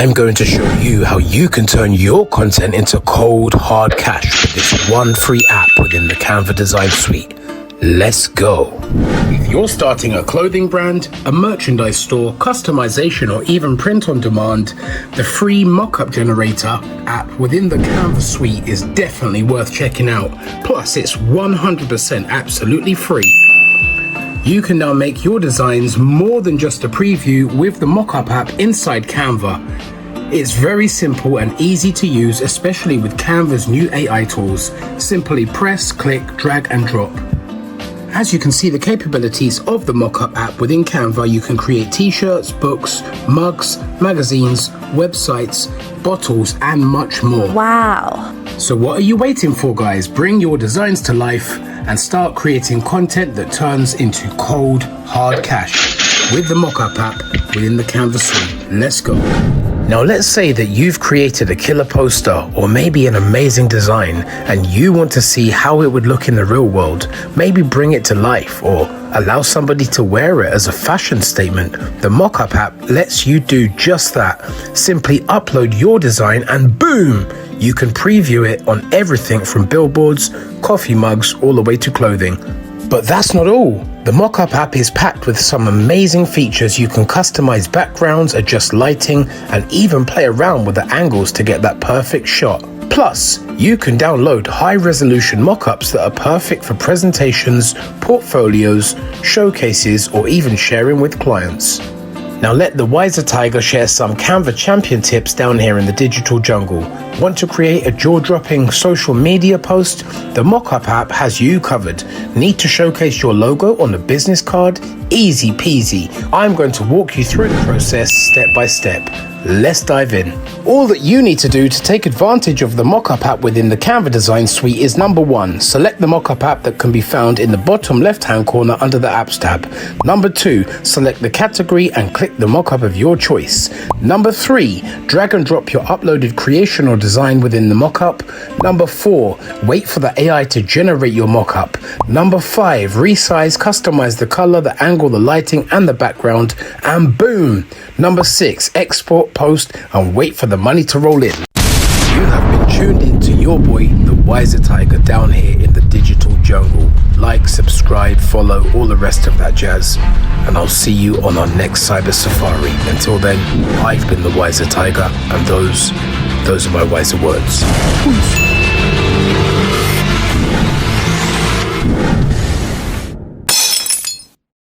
I'm going to show you how you can turn your content into cold, hard cash with this one free app within the Canva Design Suite. Let's go. If you're starting a clothing brand, a merchandise store, customization, or even print on demand, the free mockup generator app within the Canva suite is definitely worth checking out. Plus, it's 100% absolutely free. You can now make your designs more than just a preview with the mockup app inside Canva. It's very simple and easy to use, especially with Canva's new AI tools. Simply press, click, drag, and drop. As you can see the capabilities of the Mockup app within Canva, you can create t-shirts, books, mugs, magazines, websites, bottles, and much more. Wow. So what are you waiting for, guys? Bring your designs to life and start creating content that turns into cold, hard cash with the Mockup app within the Canva suite. Let's go. Now let's say that you've created a killer poster or maybe an amazing design and you want to see how it would look in the real world. Maybe bring it to life or allow somebody to wear it as a fashion statement. The Mockup app lets you do just that. Simply upload your design and boom! You can preview it on everything from billboards, coffee mugs, all the way to clothing. But that's not all. The Mockup app is packed with some amazing features. You can customize backgrounds, adjust lighting, and even play around with the angles to get that perfect shot. Plus, you can download high-resolution mockups that are perfect for presentations, portfolios, showcases, or even sharing with clients. Now let the wiser tiger share some Canva Champion tips down here in the digital jungle. Want to create a jaw-dropping social media post? The Mockup app has you covered. Need to showcase your logo on a business card? Easy peasy. I'm going to walk you through the process step by step. Let's dive in. All that you need to do to take advantage of the Mockup app within the Canva Design Suite is number 1, select the Mockup app that can be found in the bottom left-hand corner under the Apps tab. Number 2, select the category and click the mockup of your choice. Number 3, drag and drop your uploaded creation or design within the mockup. Number 4, wait for the AI to generate your mockup. Number 5, resize, customize the color, the angle, the lighting, and the background, and boom! Number 6, export, post, and wait for the money to roll in. You have been tuned in to your boy, the Wiser Tiger, down here in the digital jungle. Like, subscribe, follow, all the rest of that jazz. And I'll see you on our next cyber safari. Until then, I've been the Wiser Tiger, and those are my wiser words. Peace.